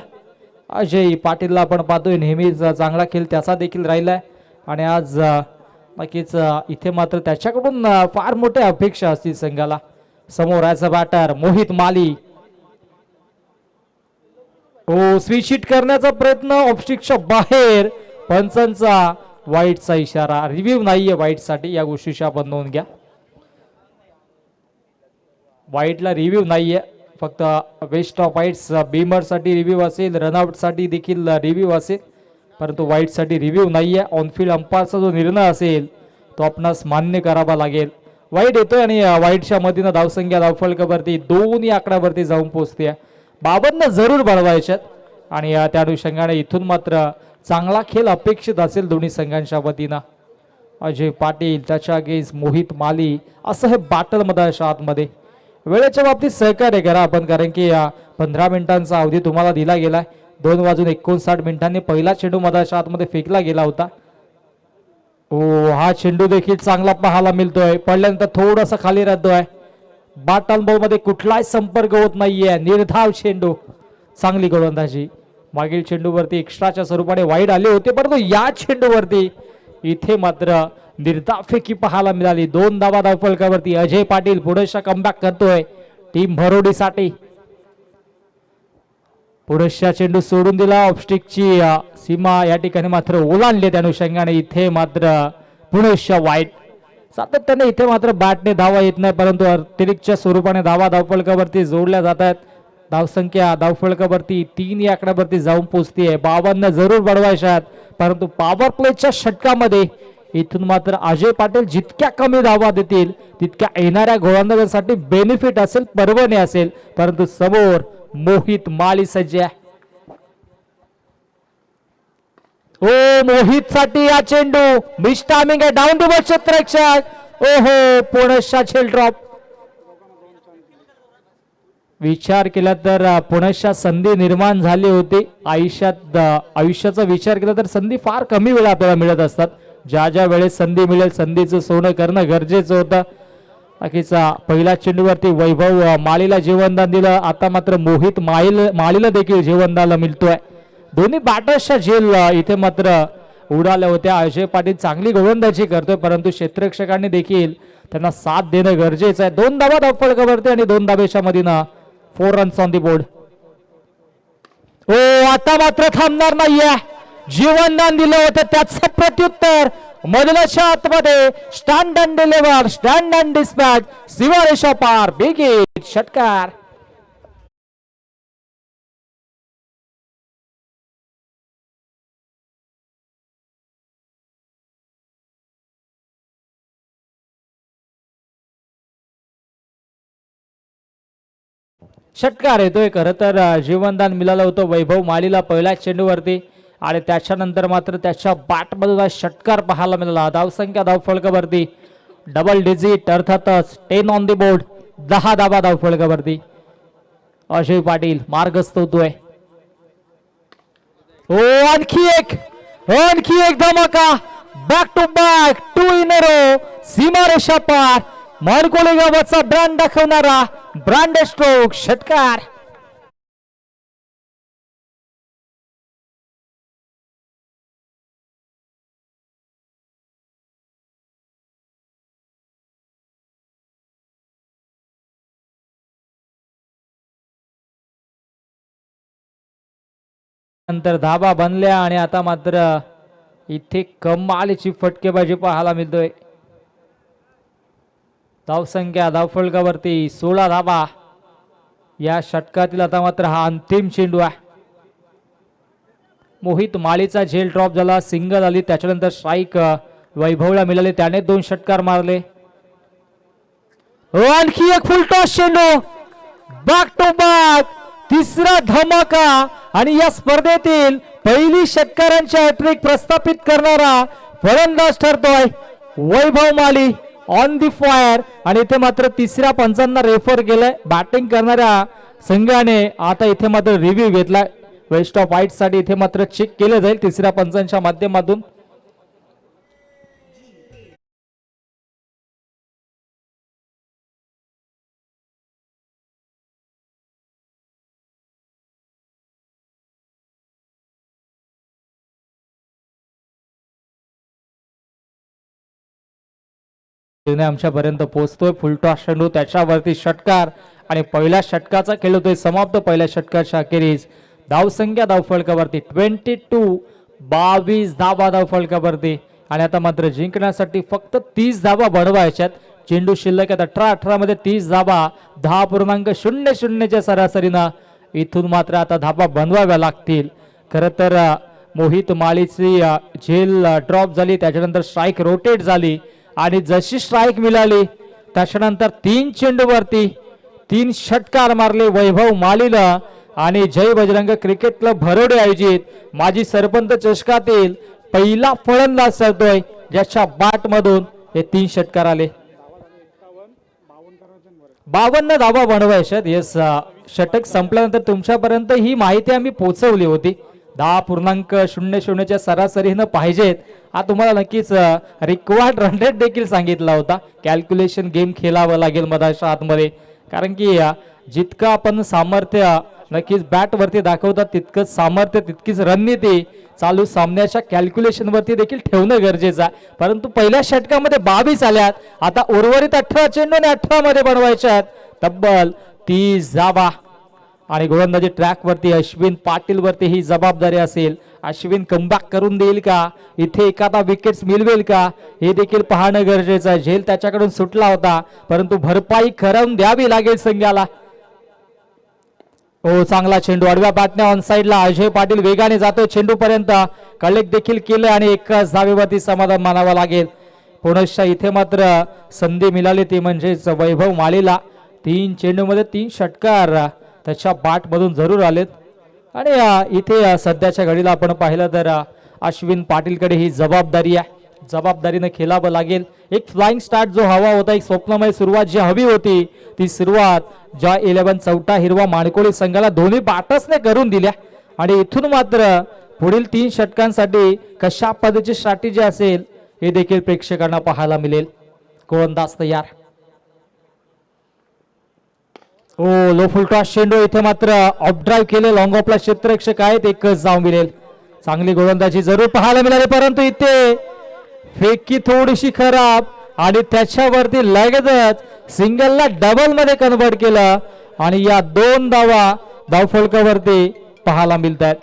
अजय पाटीलला आपण पाहतोय नेहमीच चांगला खेळ त्याचा देखील राहिलाय आणि आज नक्कीच इथे मात्र त्याच्याकडून फार मोठ्या अपेक्षा असतील संघाला. समोर as a batter Mohit Mali. Oh switch hit करण्याचा प्रयत्न ऑफस्टिकच्या बाहेर. पंचांचा वाईटचा इशारा. रिव्ह्यू नाहीये वाईट साठी, या गोष्टीची आपण नोंद घ्या. वाईटला रिव्ह्यू नाहीये, फक्त वेस्ट ऑफ वाईट्स बीमर साठी रिव्ह्यू असेल, रनआउट साठी देखील रिव्ह्यू असेल, परंतु वाईट साठी रिव्ह्यू नाहीये. ऑनफिल्ड अंपायरचा जो निर्णय असेल तो आपणास मान्य करावा लागेल. वाईट येतोय आणि वाईटच्या मधीनं धावसंख्या धावफलकावरती 2 या आकड्यावरती जाऊन पोहोचते. 52 जरूर बनवायच्यात आणि त्या अनुषंगाने इथून मात्र चांगला खेळ अपेक्षित असेल दोन्ही संघांच्या वतीनं. अजय पाटील त्याच्या अगेन्स्ट मोहित माली, असं हे बॅटल मधाच्या आतमध्ये. वेळेच्या बाबतीत सहकार्य करा आपण, कारण की 15 मिनिटांचा अवधी तुम्हाला दिला गेलाय. 2:59 मिनिटांनी पहिला चेंडू मधाच्या आतमध्ये फेकला गेला होता. ओ हा चेंडू देखील चांगला पाहायला मिळतोय. पडल्यानंतर थोडासा खाली राहतोय. बॅटल बॉल मध्ये कुठलाही संपर्क होत नाहीये. निर्धाव चेंडू. चांगली गोलंदाजी. मागील चेंडूवरती एक्स्ट्राच्या स्वरूपाने वाईड आले होते, परंतु या चेंडूवरती इथे मात्र निर्धाव फेकी पाहायला मिळाली. 2 धावा धावफलकावरती. अजय पाटील पुढेचा कमबॅक करतोय टीम भरोडीसाठी. पुढेचा चेंडू सोडून दिला. ऑफस्टिकची सीमा या ठिकाणी मात्र ओलांडली. त्या अनुषंगाने इथे मात्र पुढेच्या वाईट. सातत्याने इथे मात्र बॅटने धावा येत नाही, परंतु अतिरिक्तच्या स्वरूपाने धावा धावफलकावरती जोडल्या जात आहेत. धावसंख्या धावफलकावरती 3 या आकड्यावरती जाऊन पोहोचते. 52 जरूर बनवायच्या आहेत, परंतु पॉवर प्लेच्या षटकामध्ये इथून मात्र अजय पाटील जितक्या कमी धावा देतील तितक्या येणाऱ्या गोलंदाजांसाठी बेनिफिट असेल, पर्वणी असेल. परंतु समोर मोहित माली सज्ज आहे. ओ मोहित साठी हा चेंडू मिस टायमिंग आहे. डाऊन द बॉल क्षेत्ररक्षक. ओहो पुण्याचा झेल ड्रॉप. विचार केला तर पुण्याच्या संधी निर्माण झाली होती. आयुष्याचा विचार केला तर संधी फार कमी वेळा आपल्याला मिळत असतात. ज्या ज्या वेळेस संधी मिळेल संधीचं सोनं करणं गरजेचं होतं. बाकीचा पहिल्या चेंडूवरती वैभव मालीला जीवनदान दिलं. आता मात्र मोहित मालीला देखील जीवनदान मिळतोय. दोन्ही बॅटर्सच्या झेल इथे मात्र उडाल्या होत्या. अजय पाटील चांगली गोलंदाजी करतोय, परंतु क्षेत्ररक्षकांनी देखील त्यांना साथ देणं गरजेचं आहे. 2 धावा धावफलकावरती आणि 2 धावेच्या मधीनं 4 रन्स ऑन दी बोर्ड. ओ आता मात्र थांबणार नाहीये. जीवनदान दिलं होतं त्याचं प्रत्युत्तर मधल्याच्या आतमध्ये stand and deliver, stand and dispatch, सीमारेषा पार, बिग हिट, षटकार. षटकार येतोय. खरं तर जीवनदान मिळालं होतं वैभव मालीला पहिल्या चेंडूवरती आणि त्याच्यानंतर मात्र त्याच्या बॅटमधून षटकार पाहायला मिळाला. धावसंख्या धावफलकावरती डबल डिजिट अर्थातच 10 ऑन द बोर्ड, 10 धावा धावफलकावरती. अजय पाटील मार्गस्थ होतोय. हो आणखी एक धमाका, back to back 2 in a row, सीमारेषा पार, मानकोली गावाचा ब्रँड दाखवणारा ब्रँड स्ट्रोक, षटकार. नंतर धाबा बनल्या आणि आता मात्र इथे कमालीची फटकेबाजी पाहायला मिळतोय. धावसंख्या धावफलकावरती 16 धाबा या षटकातील. आता मात्र हा अंतिम चेंडू आहे. मोहित माळीचा झेल ड्रॉप झाला, सिंगल आली, त्याच्यानंतर स्ट्राईक वैभवला मिळाले, त्याने 2 षटकार मारले. आणखी एक फुलटॉस चेंडू, बॅक टू बॅक तिसरा धमाका आणि या स्पर्धेतील पहिली षटकारांची हॅट्रिक प्रस्थापित करणारा फलंदाज ठरतोय वैभव माली ऑन दी फायर. आणि इथे मात्र तिसऱ्या पंचांना रेफर केलंय बॅटिंग करणाऱ्या संघाने. आता इथे मात्र रिव्ह्यू घेतलाय वेस्ट ऑफ व्हाईट साठी. इथे मात्र चेक केलं जाईल तिसऱ्या पंचांच्या माध्यमातून. आमच्यापर्यंत पोहोचतोय. फुलटॉस चेंडू, त्याच्यावरती षटकार आणि पहिल्या षटकाचा खेळ होतोय समाप्त. पहिल्या षटकाच्या अखेरीस धावसंख्या धावफलकावरती 22 धावा धावफलकावरती. आणि आता मात्र जिंकण्यासाठी फक्त 30 धावा बनवायच्यात. चेंडू शिल्लक आहेत 18 मध्ये 30 धावा, 10.00 सरासरीनं इथून मात्र आता धावा बनवाव्या लागतील. खरं तर मोहित माळीची झेल ड्रॉप झाली, त्याच्यानंतर स्ट्राईक रोटेट झाली आणि जशी स्ट्राईक मिळाली त्याच्यानंतर 3 चेंडूवरती 3 षटकार मारले वैभव मालीला. आणि जय बजरंग क्रिकेट क्लब भरोडे आयोजित माजी सरपंच चषकातील पहिला फलंदाज ठरतोय ज्याच्या बॅट मधून हे 3 षटकार आले. 52 धावा बनवायच्यात. येस, षटक संपल्यानंतर तुमच्यापर्यंत ही माहिती आम्ही पोहोचवली होती. 10.00 सरासरीनं पाहिजेत हा तुम्हाला नक्कीच रिक्वायर्ड रन रेट देखील सांगितला होता. कॅल्क्युलेशन गेम खेळावं लागेल मधाच्या आतमध्ये, कारण की जितकं आपण सामर्थ्य नक्कीच बॅट वरती दाखवतात तितकंच सामर्थ्य तितकीच रणनीती चालू सामन्याच्या कॅल्क्युलेशन वरती देखील ठेवणं गरजेचं आहे. परंतु पहिल्या षटकामध्ये 22 आल्यात. आता उर्वरित 18 चेंडू आणि 18 मध्ये बनवायच्यात तब्बल 30 धावा. आणि गोलंदाजी ट्रॅक वरती अश्विन पाटील वरती ही जबाबदारी असेल. अश्विन कमबॅक करून देईल का, इथे एखादा विकेट्स मिळवेल का, हे देखील पाहणं गरजेचं आहे. झेल त्याच्याकडून सुटला होता परंतु भरपाई करून द्यावी लागेल संघाला. हो, चांगला चेंडू आडव्या बॅटने ऑन साइडला. अजय पाटील वेगाने जातोय चेंडू पर्यंत, कलेक्ट देखील केलं आणि एकाच धावेवरती समाधान मानावं लागेल. पुनश्च इथे मात्र संधी मिळाली ती म्हणजेच वैभव मालीला. 3 चेंडूमध्ये 3 षटकार त्याच्या बॅट मधून जरूर आलेत. आणि इथे सध्याच्या घडीला आपण पाहिलं तर अश्विन पाटीलकडे ही जबाबदारी आहे. जबाबदारीने खेळावं लागेल. एक फ्लाइंग स्टार्ट जो हवा होता, एक स्वप्नमय सुरुवात जी हवी होती, ती सुरुवात ज्या 11 चौथा हिरवा माणकोळी संघाला दोन्ही बॅटर्सने करून दिल्या. आणि इथून मात्र पुढील 3 षटकांसाठी कशा पद्धतीची स्ट्रॅटेजी असेल हे देखील प्रेक्षकांना पाहायला मिळेल. गोलंदाज तयार. हो, लो फुलटॉस चेंडू. इथे मात्र ऑफ ड्राईव्ह केले, लॉंग ऑफला क्षेत्ररक्षक आहेत, एकच जाऊ मिळेल. चांगली गोलंदाजी जरूर पाहायला मिळाली परंतु इथे फेकी थोडीशी खराब आणि त्याच्यावरती लगेचच सिंगलला डबल मध्ये कन्वर्ट केलं आणि या 2 धावा धावफलकावरती पाहायला मिळतात.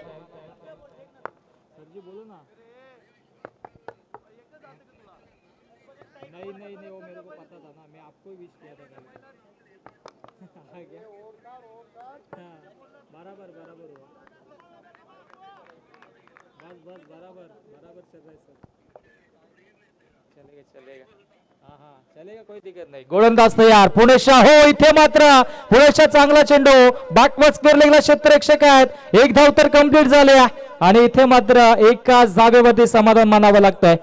गोलंदाज तयार पुणेशा हो इथे मात्र पुणेशा चांगला चेंडू बॅकवर्ड स्क्वेअर लेगला क्षेत्ररक्षक आहेत एक धाव तर कंप्लीट झाले आणि इथे मात्र एकाच धावेवरती समाधान मानावं लागतंय.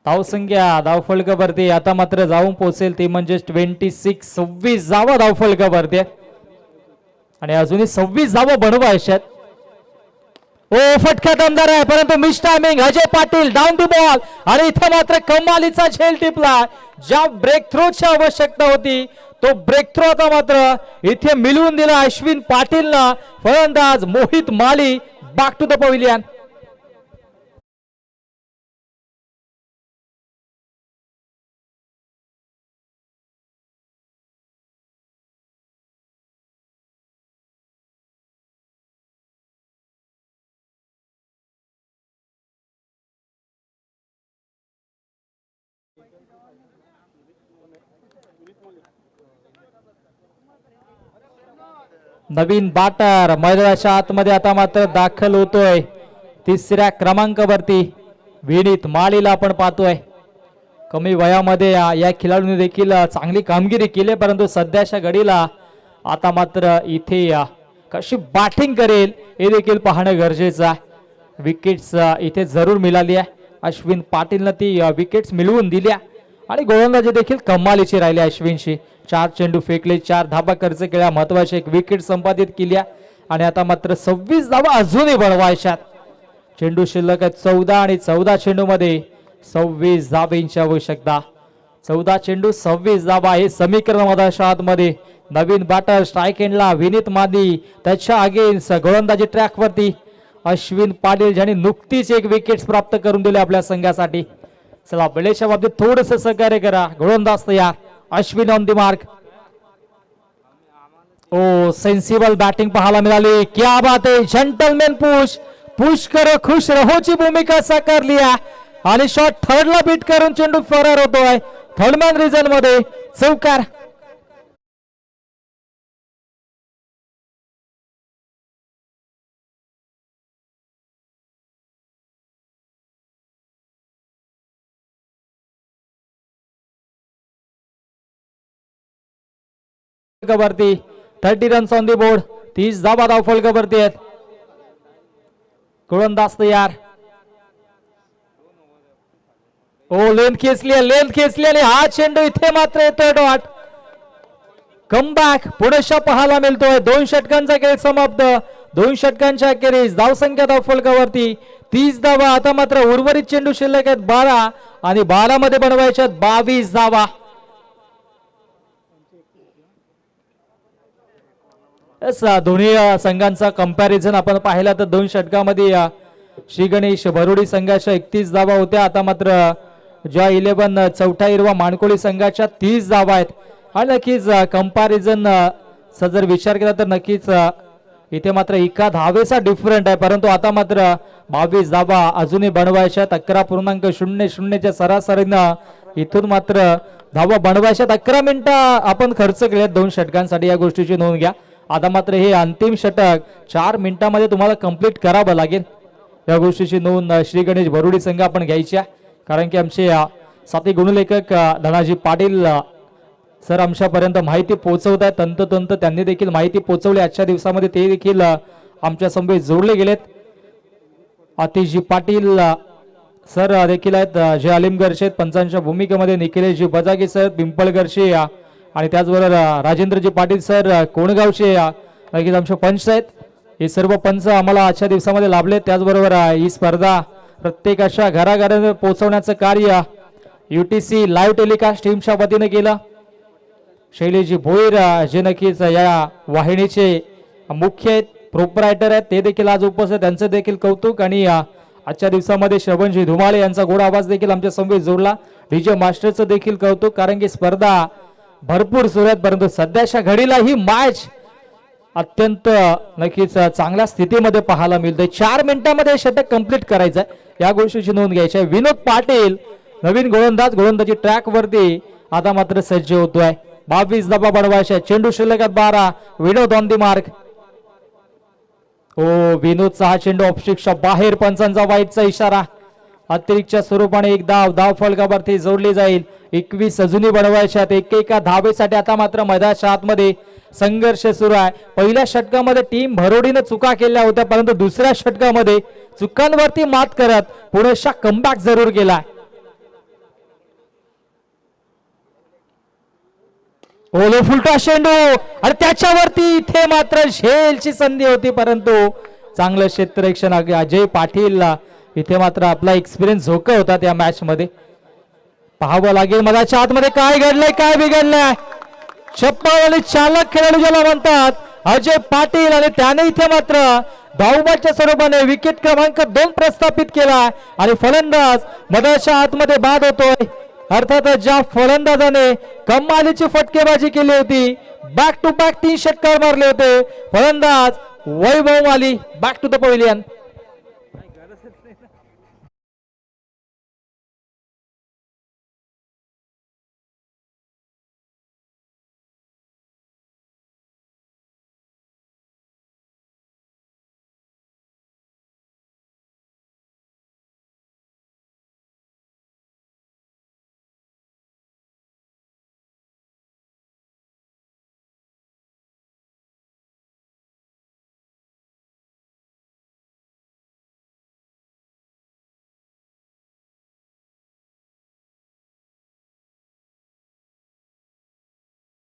धावसंख्या धावफलकावरती आता मात्र जाऊन पोहोचेल ती म्हणजे 26 जावा धावफलकावरती आणि अजूनही 26 जावा बनवायच्यात. ओ फटका दमदार आहे परंतु miss timing Ajay Patil down the ball आणि इथे मात्र कमालीचा झेल टिपला. ज्या ब्रेक थ्रोची आवश्यकता होती तो ब्रेक थ्रो आता मात्र इथे मिळवून दिला अश्विन पाटीलला. फलंदाज Mohit Mali back to the pavilion. नवीन बाटर मैदानाच्या आतमध्ये आता मात्र दाखल होतोय. तिसऱ्या क्रमांकावरती विनीत माळीला आपण पाहतोय. कमी वयामध्ये या खेळाडूने देखील चांगली कामगिरी केली परंतु सध्याच्या घडीला आता मात्र इथे कशी बॅटिंग करेल हे देखील पाहणं गरजेचं आहे. विकेट्स इथे जरूर मिळाली आहे. अश्विन पाटीलनं ती विकेट्स मिळवून दिल्या आणि गोलंदाजी देखील कमालीची राहिली. अश्विनशी 4 चेंडू फेकले 4 धाबा खर्च केल्या महत्वाची एक विकेट संपादित केल्या आणि आता मात्र 26 धाबा अजूनही बनवायच्यात. चेंडू शिल्लक आहेत 14 आणि 14 चेंडू मध्ये 26 धाब्यांची आवश्यकता. 14 चेंडू 26 धाबा हे समीकरण मधाच्या आतमध्ये. नवीन बॅटर स्ट्राईक एंडला विनीत मादी त्याच्या अगेन्स्ट गोलंदाजी ट्रॅक वरती अश्विन पाटील ज्यांनी नुकतीच एक विकेट प्राप्त करून दिले आपल्या संघासाठी. चला वेळेच्या बाबतीत थोडंसं सहकार्य करा. गोलंदाज तयार Ashwin on the mark. Oh sensible batting पाहायला मिळाली. क्या बात आहे. जेंटलमॅन पुश करो खुश रहोची भूमिका साकारली आहे आणि शॉट थर्डला बीट करून चेंडू फरार होतोय. थर्डमॅन रिजन मध्ये चौकार. वरती 30 रन्स ऑन दी बोर्ड. 30 धाबा धावफलकावरती आहेत. गोलंदाज तयार. ओ लेंथ खेचली आणि हा चेंडू इथे मात्र येतोय डॉट. कमबॅक पुणेशा पाहायला मिळतोय. 2 षटकांचा खेळ समाप्त. 2 षटकांच्या अखेरीस धावसंख्या धावफलकावरती 30 धावा. आता मात्र उर्वरित चेंडू शिल्लक आहेत 12 आणि 12 मध्ये बनवायच्या 22 धावा. दोन्ही संघांचा कंपॅरिझन आपण पाहिला तर 2 षटकामध्ये श्री गणेश भरोडी संघाच्या 31 धावा होत्या. आता मात्र ज्या 11 चौथा हिरवा मानकोळी संघाच्या 30 धावा आहेत. आणि नक्कीच कंपॅरिझन जर विचार केला तर नक्कीच इथे मात्र एका धावेचा डिफरंट आहे परंतु आता मात्र 22 धावा अजूनही बनवायच्या. 11.00च्या सरासरीनं इथून मात्र धावा बनवायच्या. 11 मिनिटं आपण खर्च केलेत 2 षटकांसाठी. या गोष्टीची नोंद घ्या. आता मात्र हे अंतिम षटक 4 मिनिटांमध्ये तुम्हाला कंप्लीट करावं लागेल. या गोष्टीची नोंद श्री गणेश भरोडी संघ आपण घ्यायच्या कारण की आमचे साथी गुणलेखक धनाजी पाटील सर आमच्यापर्यंत माहिती पोहोचवत आहेत. तंतोतंत त्यांनी देखील माहिती पोहोचवली. आजच्या दिवसामध्ये ते देखील आमच्या समवेत जोडले गेलेत. आतिशजी पाटील सर देखील आहेत. जे अलिमगडचे आहेत. पंचांच्या भूमिकेमध्ये निखिलेशजी बजागे सर पिंपळगडचे आणि त्याचबरोबर राजेंद्रजी पाटील सर कोणगावचे नक्कीच आमचे पंच आहेत. हे सर्व पंच आम्हाला आजच्या दिवसामध्ये लाभले. त्याचबरोबर ही स्पर्धा प्रत्येकाच्या घराघरात पोहोचवण्याचं कार्य UTC लाईव्ह टेलिकास्ट टीमच्या वतीने केलं. शैलेशजी भोईर जे नक्कीच या वाहिनीचे मुख्य आहेत प्रोपरायटर आहेत ते देखील आज उपस्थित. त्यांचं देखील कौतुक आणि आजच्या दिवसामध्ये श्रवणजी धुमाळे यांचा गोड आवाज देखील आमच्या समवेत जोडला. डीजे मास्टरचं देखील कौतुक, कारण की स्पर्धा भरपूर सुरू आहेत, परंतु सध्याच्या घडीला ही मॅच अत्यंत नक्कीच चांगल्या स्थितीमध्ये पाहायला मिळते. 4 मिनिटांमध्ये षटक कंप्लीट करायचं आहे, या गोष्टीची नोंद घ्यायची आहे. विनोद पाटील नवीन गोलंदाजी ट्रॅक वरती आता मात्र सज्ज होतोय. 22 धावा बनवायच्या, चेंडू शिल्लक 12. विनोद ऑन दी मार्क. ओ विनोदचा हा चेंडू ऑफस्टिकच्या बाहेर, पंचांचा वाईटचा इशारा. अतिरिक्तच्या स्वरूपाने एक धाव फलकावरती जोडली जाईल. 21 अजूनही बनवायच्यात. एकेका धावेसाठी आता मात्र मैदानाच्या आतमध्ये संघर्ष सुरू आहे. पहिल्या षटकामध्ये टीम भरोडीने चुका केल्या होत्या, परंतु दुसऱ्या षटकामध्ये चुकांवरती मात करत पुरेशा कमबॅक जरूर केला. ओलो फुलटा चेंडू आणि त्याच्यावरती इथे मात्र झेलची संधी होती, परंतु चांगलं क्षेत्ररक्षण अजय पाटील इथे मात्र आपला एक्सपिरियन्स झोका होता त्या मॅच मध्ये. पाहावं लागेल मधाच्या आतमध्ये काय घडलंय, काय बिघडलंय. चप्पावाले चालक खेळाडू ज्याला म्हणतात अजय पाटील, आणि त्याने इथे मात्र धावबाच्या स्वरूपाने विकेट क्रमांक 2 प्रस्थापित केला आणि फलंदाज मधाच्या आतमध्ये बाद होतोय. अर्थातच ज्या फलंदाजाने कमालीची फटकेबाजी केली होती, बॅक टू बॅक 3 षटकार मारले होते, फलंदाज वैभव माली बॅक टू द पवेलियन.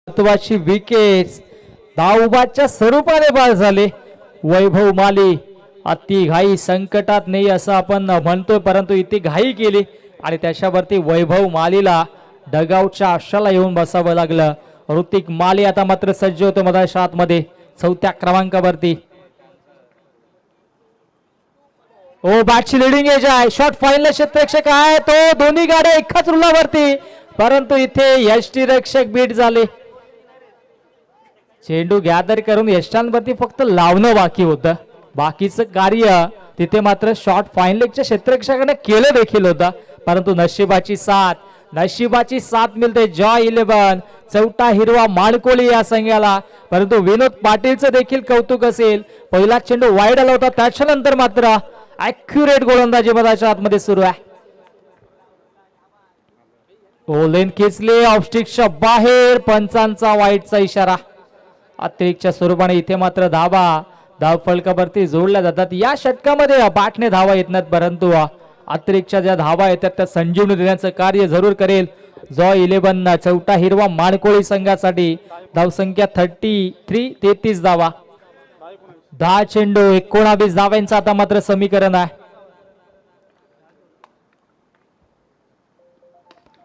महत्वाची विकेट धावबाच्या स्वरूपाने बाद झाले. वैभव माली अति घाई संकटात नाही असं आपण म्हणतोय, परंतु इथे घाई केली आणि त्याच्यावरती वैभव मालीला डगआउटच्या आशाला येऊन बसावं लागलं. ऋतिक माली आता मात्र सज्ज होतो मधाच्या आतमध्ये 4थ्या क्रमांकावरती. ओ बॅटची लिडिंग एज आहे, शॉट फाईनल क्षेत्ररक्षक आहे तो, दोन्ही गाड्या एकाच रुलावरती, परंतु इथे यष्टीरक्षक बीट झाले. चेंडू गॅदर करून यष्टांवरती फक्त लावणं बाकी होतं, बाकीचं कार्य तिथे मात्र शॉट फाईनलच्या क्षेत्ररक्षकाने केलं देखील होतं, परंतु नशिबाची साथ मिळते जॉय 11 चौथा हिरवा माणकोली या संघाला. परंतु विनोद पाटीलचं देखील कौतुक असेल, पहिला चेंडू वाईड आला होता, त्याच्यानंतर मात्र ऍक्युरेट गोलंदाजी मधाच्या आतमध्ये सुरू आहे. ओलेन खेचले ऑफस्टिकच्या बाहेर, पंचांचा वाईटचा इशारा. अतिरिक्तच्या स्वरूपाने इथे मात्र धाव फलकावरती जोडल्या जातात. या षटकामध्ये बॅटने धावा येत नाहीत, परंतु अतिरिक्तच्या ज्या धावा येतात त्या संजीवनी देण्याचं कार्य जरूर करेल जॉय 11 चौथा हिरवा माणकोळी संघासाठी. धावसंख्या 33 धावा, 10 चेंडू 19 धावांचं आता मात्र समीकरण आहे.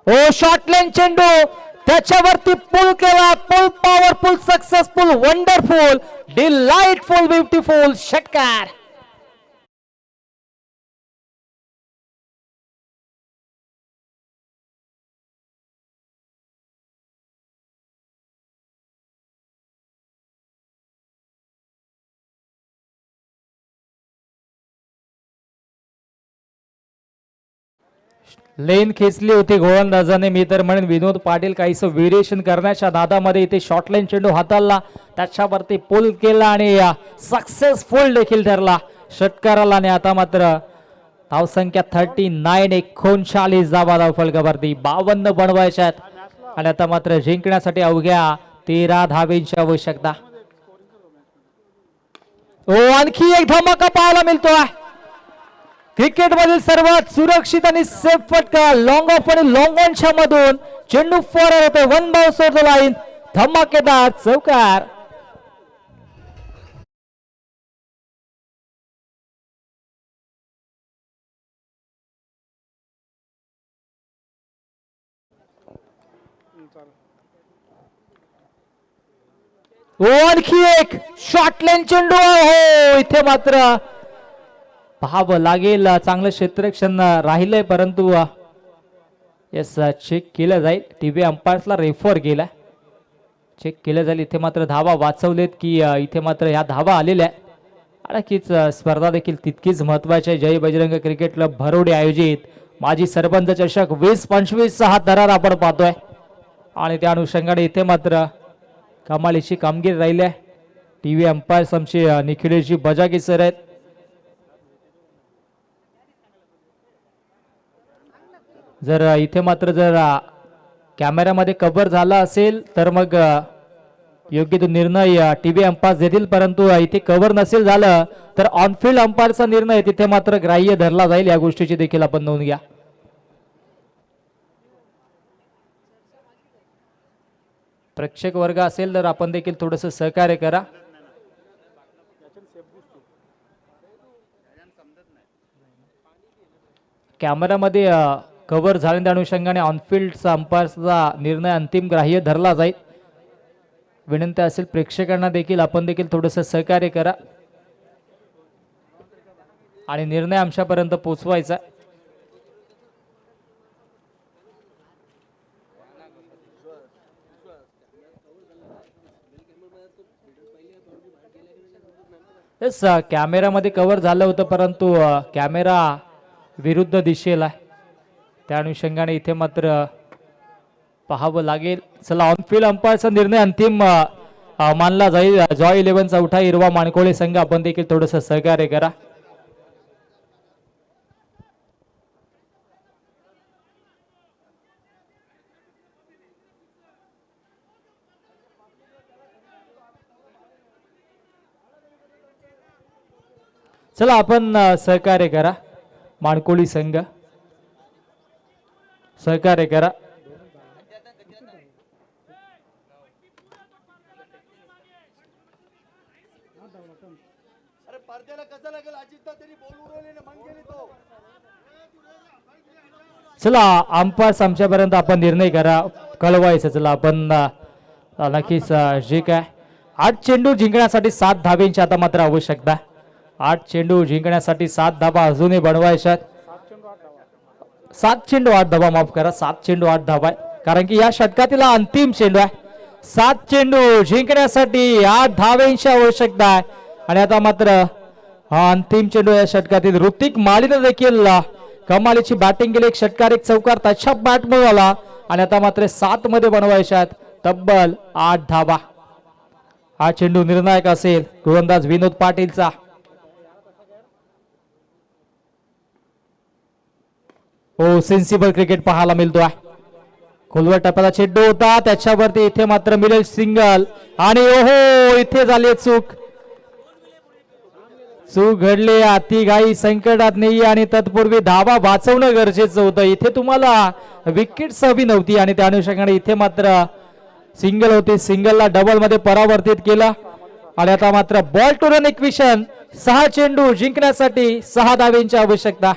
ओ शॉर्टलेन चेंडू त्याच्यावरती पुल केला, pull powerful, successful, wonderful, delightful, beautiful षटकार. लेन खेचली होती गोलंदाजाने. मी तर म्हणेन विनोद पाटील काहीसं व्हेरिएशन करण्याच्या नादामध्ये इथे शॉर्टलाईन चेंडू हाताळला, त्याच्यावरती पुल केला आणि सक्सेसफुल देखील ठरला षटकाराला. आणि आता मात्र धावसंख्या 39 39 धावा धाव फलकावरती, 52 बनवायच्यात आणि आता मात्र जिंकण्यासाठी अवघ्या 13 धावेंची आवश्यकता. ओ आणखी एक धमाका पाहायला मिळतोय. क्रिकेट मधील सर्वात सुरक्षित आणि सेफ फटका लॉंग ऑफ आणि लॉंग ऑनच्या मधून चेंडू फॉरवर्ड होते, 1 बाउन्स ओव्हर द लाईन, धमाकेदार चौकार. आणखी एक शॉर्टलाईन चेंडू, हो इथे मात्र पाहावं लागेल. चांगलं क्षेत्ररक्षण राहिलंय परंतु यस चेक केलं जाईल. टीव्ही अंपायर्सला रेफर केला, चेक केलं जाईल. इथे मात्र धावा वाचवलेत की इथे मात्र ह्या धावा आलेल्या आहे. आणखीच स्पर्धा देखील तितकीच महत्वाची आहे. जय बजरंग क्रिकेट क्लब भरोडे आयोजित माजी सरपंच चषक 20-25 हा दरार आपण पाहतोय आणि त्या अनुषंगाने इथे मात्र कमालीची कामगिरी राहिली आहे. टीव्ही अंपायर्स आमचे निखिलेशजी बजागे सर आहेत. जर इथे मात्र जर कॅमेऱ्यामध्ये कव्हर झाला असेल तर मग योग्य तो निर्णय टीव्ही अंपायर्स देतील, परंतु इथे कव्हर नसेल झालं तर ऑनफिल्ड अंपायरचा निर्णय तिथे मात्र ग्राह्य धरला जाईल. या गोष्टीची देखील आपण नोंद घ्या. प्रेक्षक वर्ग असेल तर आपण देखील थोडस सहकार्य करा. कॅमेरामध्ये कव्हर झाल्याच्या अनुषंगाने ऑनफिल्डचा अंपायरचा निर्णय अंतिम ग्राह्य धरला जाईल. विनंती असेल प्रेक्षकांना देखील आपण देखील थोडंसं सहकार्य करा आणि निर्णय आमच्यापर्यंत पोहोचवायचा. येस कॅमेरामध्ये कव्हर झालं होतं परंतु कॅमेरा विरुद्ध दिशेला आहे. त्या अनुषंगाने इथे मात्र पाहावं लागेल. चला ऑनफिल्ड अंपायरचा निर्णय अंतिम मानला जाईल. जॉय 11 चौथा हिरवा माणकोळे संघ आपण देखील थोडस सहकार्य करा. चला आपण सहकार्य करा. माणकोळी संघ सहकार्य करा. चला अंपायर्स आमच्यापर्यंत आपण निर्णय करा कळवायचं. चला आपण नक्कीच जे काय 8 चेंडू जिंकण्यासाठी 7 धाब्यांची आता मात्र आवश्यकता. 8 चेंडू जिंकण्यासाठी 7 धाबा अजूनही बनवायच्यात. 7 चेंडू 8 धाबा, माफ करा, 7 चेंडू 8 धाबा आहे कारण की या षटकातील अंतिम चेंडू आहे. 7 चेंडू जिंकण्यासाठी 8 धाब्यांची आवश्यकता आहे आणि आता मात्र हा अंतिम चेंडू या षटकातील ऋतिक मालीने देखील कमालीची बॅटिंग केली. एक षटकार एक चौकार त्याच्या बॅट मिळाला आणि आता मात्र 7 मध्ये बनवायच्यात तब्बल 8 धाबा. हा चेंडू निर्णायक असेल. गोलंदाज विनोद पाटीलचा. हो सेन्सिबल क्रिकेट पाहायला मिळतोय. खोलवर टप्प्याला चेंडू होता त्याच्यावरती इथे मात्र मिळेल सिंगल आणि ओहो इथे झाली चूक घडली. अति घाई संकटात नाही आणि तत्पूर्वी धावा वाचवणं गरजेचं होतं. इथे तुम्हाला विकेट हवी नव्हती आणि त्या अनुषंगाने इथे मात्र सिंगल होती. सिंगलला डबल मध्ये परावर्तित केला आणि आता मात्र बॉल टू रन इक्वेशन. 6 चेंडू जिंकण्यासाठी 6 धाब्यांची आवश्यकता.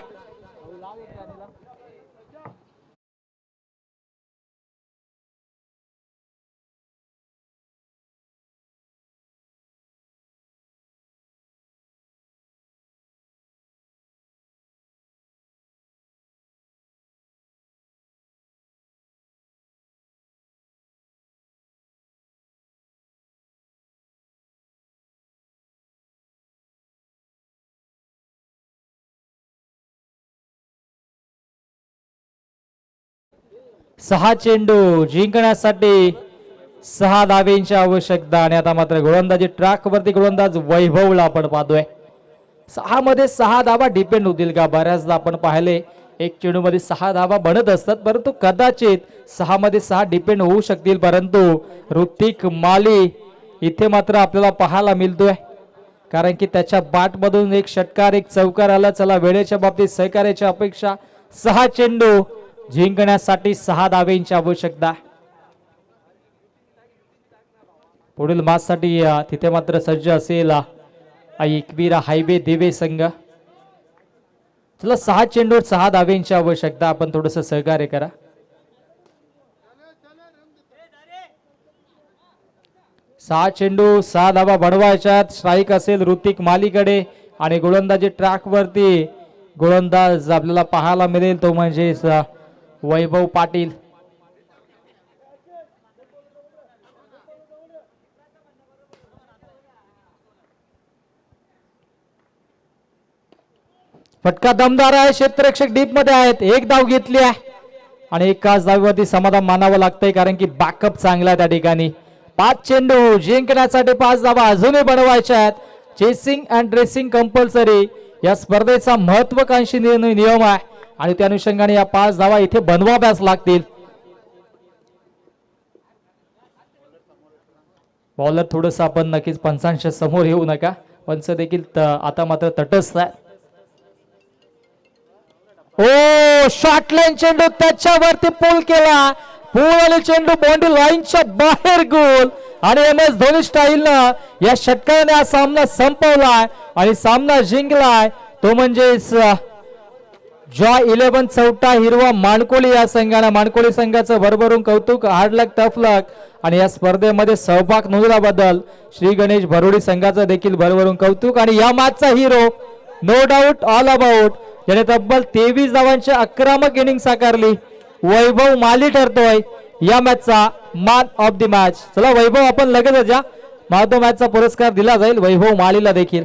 सहा चेंडू जिंकण्यासाठी 6 धाब्यांची आवश्यकता आणि आता मात्र गोलंदाजी ट्रॅक वरती गोलंदाज वैभवला आपण पाहतोय. 6 मध्ये 6 धाबा डिपेंड होतील का? बऱ्याचदा आपण पाहिले एक चेंडू मध्ये 6 धाबा बनत असतात परंतु कदाचित 6 मध्ये 6 डिपेंड होऊ शकतील. परंतु ऋतिक माली इथे मात्र आपल्याला पाहायला मिळतोय कारण की त्याच्या बॅट मधून एक षटकार एक चौकार आला. चला वेळेच्या बाबतीत सहकार्याची अपेक्षा. 6 चेंडू जिंकण्यासाठी 6 धाब्यांची आवश्यकता. पुढील मॅच साठी तिथे मात्र सज्ज असेल एकवीरा हायवे दिवे संघ. चला 6 चेंडूवर 6 धाब्यांची आवश्यकता. आपण थोडस सहकार्य करा. सहा चेंडू 6 धाबा बनवायच्यात. स्ट्राईक असेल ऋतिक मालीकडे आणि गोलंदाजी ट्रॅक वरती गोलंदाज आपल्याला पाहायला मिळेल तो म्हणजे वैभव पाटील. फटका दमदार आहे, क्षेत्ररक्षक डीप मध्ये आहेत. एक धाव घेतली आहे आणि एकाच धावीवरती समाधान मानावं लागतंय कारण की बॅकअप चांगला आहे त्या ठिकाणी. 5 चेंडू जिंकण्यासाठी 5 धावा अजूनही बनवायच्या आहेत. चेसिंग अँड ड्रेसिंग कंपल्सरी या स्पर्धेचा महत्वाकांक्षी नियम आहे आणि त्या अनुषंगाने या 5 धावा इथे बनवाव्याच लागतील. बॉलर थोडस आपण नक्कीच पंचांच्या समोर येऊ नका, पंच देखील आता मात्र तटस्थ आहे. ओ शॉर्ट लाईन चेंडू त्याच्यावरती पूल केला, पूल आणि चेंडू बाउंड्री लाईनच्या बाहेर गोल आणि MS धोनी स्टाईलनं या षटकाने हा सामना संपवलाय आणि सामना जिंकलाय तो म्हणजे जॉय 11 चौटा हिरवा माणकोली या संघाने. माणकोली संघाचं भरभरून कौतुक, हार्ड लक टफ लक आणि या स्पर्धेमध्ये सहभाग नोंदवल्याबद्दल श्री गणेश भरोडी संघाचं देखील भरभरून कौतुक. आणि या मॅचचा hero no doubt all about ज्याने तब्बल 23 धावांची आक्रमक इनिंग साकारली वैभव माली ठरतोय या मॅचचा मॅन ऑफ द मॅच. चला वैभव आपण लगेच या मॅन ऑफ द मॅचचा पुरस्कार दिला जाईल वैभव मालीला देखील.